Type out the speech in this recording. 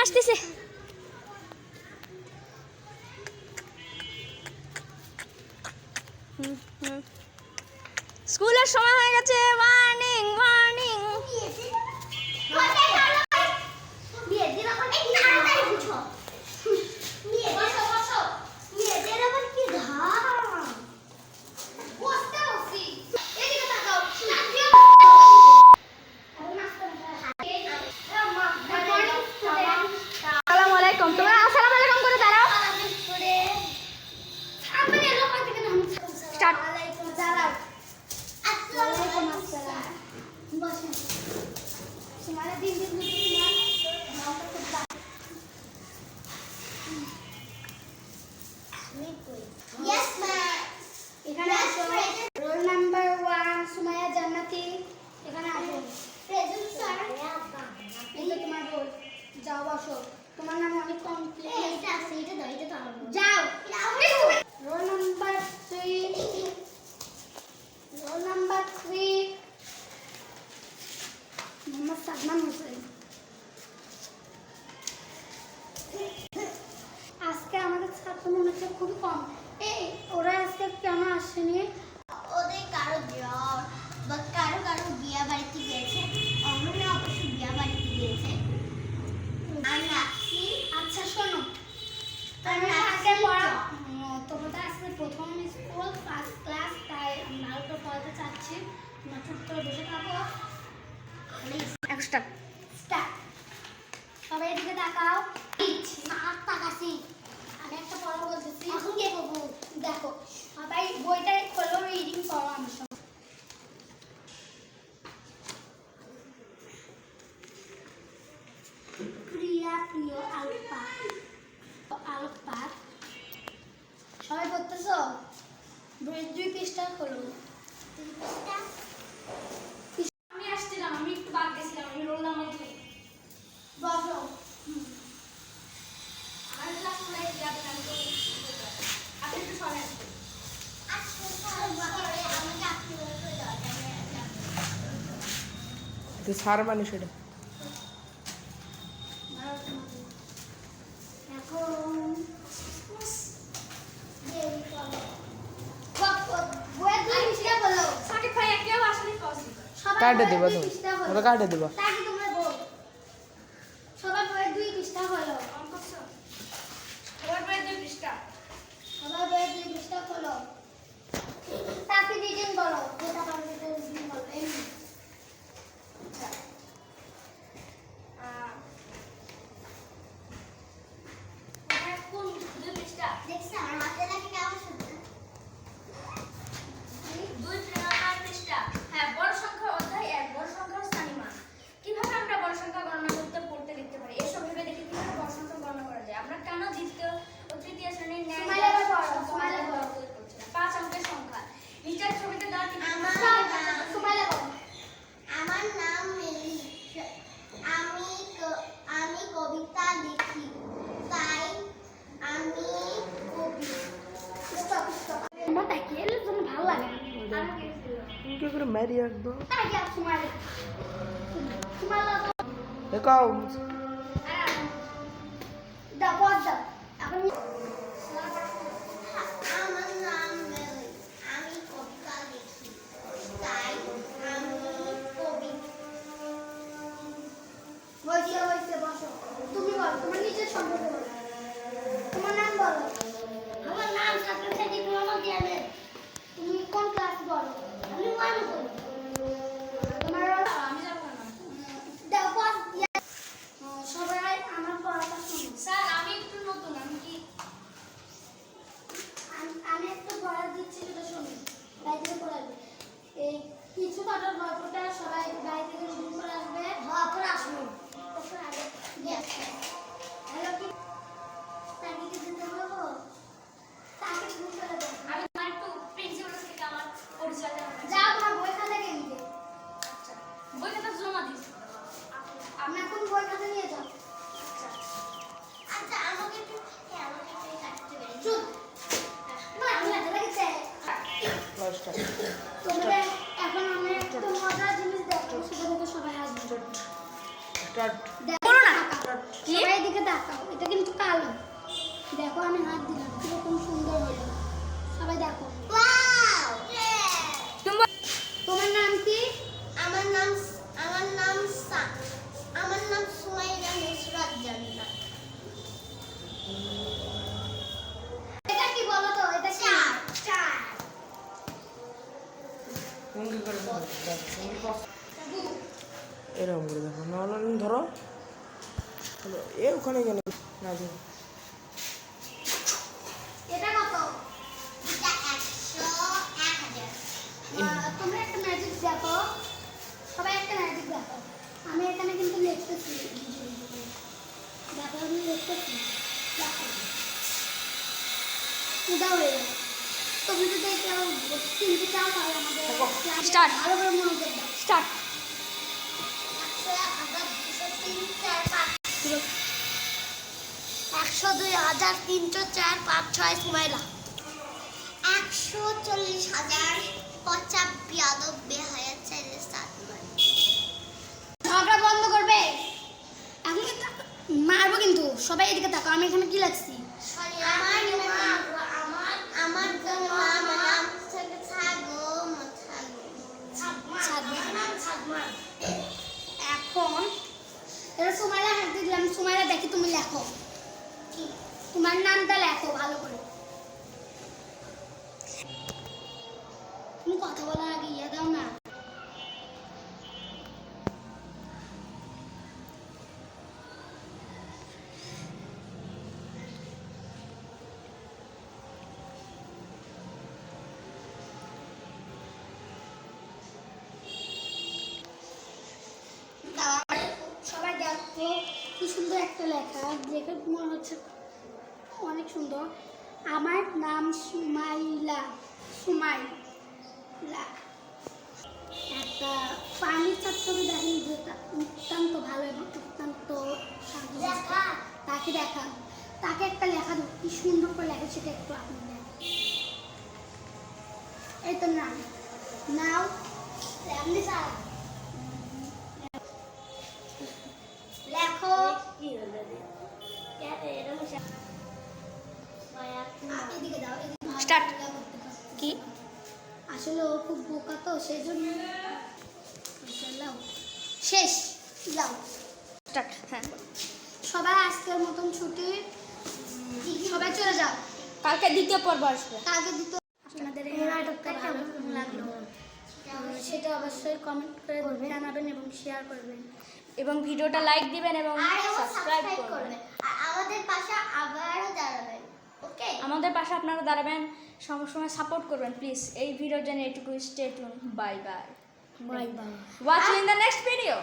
আসতেছে। স্কুলের সময় হয়ে গেছে। Morning morning. যাও বসো, তোমার নাম অনেক কমপ্লিট আছে, এটা দাও, এটা দাও, যাও। Roll number 3, roll number 3 Mohammad Sadman Hossain. আজকে আমাদের ছাত্র মনে হচ্ছে খুবই কম। এই ওরা আজকে কেন আসেনি? ওদের কারো জ্বর বা কারো কারো বিয়া বাড়িতে গিয়েছে, অমরা অবশ্য বিয়া বাড়িতে গিয়েছে। আমি আসছি। আচ্ছা শোনো, তোমাদের আজকে প্রথম স্কুল ফার্স্ট ক্লাস, তাই আমি আরেকটু পড়াতে চাচ্ছি। তোমরা চুপ করে বসে থাকো। স্টার্ট। সবাই এদিকে তাকাও। তাকাছি। আমি একটা পড়া বলতেছি, এখন কে করবো? দেখো। সবাই বইটা খোলো, রিডিং করো আমার সঙ্গে। প্রিয়া প্রিয় আলোকপাত। আলোকপাত সবাই পড়তেছো? বইয়ের 2 পৃষ্ঠা খোলো। আমি আসছিলাম, আমি একটু বাদ গেছিলাম, আমি রোল নাম্বার 2। বসো। আমার ক্লাস করে যাবেন, আমি তো আপনি একটু সরে আসবেন। তো সার মানে সেটা কাটে দেবা তুমি, ওটা কাটে দেবা। সবার বইয়ের 2 পৃষ্ঠা খোলো। সবার বইয়ের 2 পৃষ্ঠা। সবার বইয়ের 2 পৃষ্ঠা খোলো। তাকে রিডিং বলো, যেটা পারবে রিডিং বলো। এমনি কোন 2 পৃষ্ঠা? দেখছি আমার হাতে লাগে কেমন সুন্দর। 2 নম্বর পৃষ্ঠা। হ্যাঁ, বড় সংখ্যা অধ্যায় 1, বড় সংখ্যার স্থানীয়মান। কিভাবে আমরা বড় সংখ্যা গণনা করতে পড়তে লিখতে পারি? এসব ভেবে দেখি কিভাবে বড় সংখ্যা গণনা করা যায়। আমরা কেন দ্বিতীয় ও তৃতীয় শ্রেণীর ন্যায় 5 অঙ্কের সংখ্যা। নিচের ছবিতে দেওয়া আমার নাম মিলি। আমি কবিতা লিখি, তাই আমি কবি। তোমরা তাকিয়ে এলে তোমার ভালো লাগে। কি করে মেরি একদম তাকিয়ে তোমার দেখাও। দাও পজ দাও। এখন আমার নাম মিলি। আমি কবিতা লিখি, তাই আমি কবি। হয়েছে বসো। তুমি বলো, তোমার নিজের সম্পর্কে বলো। তোমার নাম বলো। আমার নাম ছাত্রছাত্রী মোহাম্মদ ইয়ামিন। তুমি কোন ক্লাস বলো? আমি 1 পড়ি। তোমার আমি যাবো না। দাও পজ। দেখো আমি হাত দিলাম কিরকম সুন্দর হলো সবাই দেখো ওয়াও তোমার নাম কি আমার নাম সুমাইরা নুসরাত জান্নাত। এটা কি বলো তো এটা কি চার তুমি কি করে দেখো? এরকম করে দেখো নাহলে ধরো এ ওখানে কেন না ধরো এটা কত এটা 100 1000। তোমরা একটা ম্যাজিক দেখো সবাই একটা ম্যাজিক দেখো আমি এখানে কিন্তু লিখতেছি দেখো আমি লিখতেছি দেখো উদা হয়ে গেল তুমি যদি কেউ কিনতে চাও তাহলে আমাদের Start. ভালো করে মনোযোগ দাও স্টার্ট 102,304,5,6 সুমাইলা। 140,95 সাদমান। ঝগড়া বন্ধ করবে এখন কিন্তু মারবো কিন্তু সবাই এদিকে তাকো আমি এখানে কি লাগছি আমার নাম এখন এটা সুমাইলা হাত দিলাম সুমাইলা দেখি তুমি লেখো কি তোমার নামটা লেখো ভালো করে তুমি কথা বলার আগে ইয়ে দাও না সবাই দেখো কি সুন্দর একটা লেখা দেখে মনে হচ্ছে অনেক সুন্দর আমার নাম সুমাইলা সুমাইলা একটা পানির ছাত্রকে দেখেন যেটা অত্যন্ত ভালো এবং অত্যন্ত শান্ত তাকে দেখান তাকে একটা লেখা দেবো কি সুন্দর করে লেখা সেটা একটু আপনি দেখেন এই তো নাম নাও আপনি স্যার লেখো এদিকে দাও এদিকে ভালো Start. করে লেখা করতে পারছি। কি আসলে ও খুব বোকা তো সেই জন্য লাও শেষ লাও স্টার্ট হ্যাঁ সবাই আজকের মতন ছুটি সবাই চলে যাও কালকে দ্বিতীয় পর্ব আসবে কালকে দিতে আপনাদের এই নাটকটা কেমন লাগলো সেটা অবশ্যই কমেন্ট করে জানাবেন এবং শেয়ার করবেন এবং ভিডিওটা লাইক দিবেন এবং আর সাবস্ক্রাইব সাবস্ক্রাইব করবেন করবেন আর আমাদের পাশে আবারও দাঁড়াবেন ওকে আমাদের পাশে আপনারা দাঁড়াবেন সবসময় সাপোর্ট করবেন প্লিজ এই ভিডিওর জন্য এটুকু stay tune bye bye bye bye watch you in the next video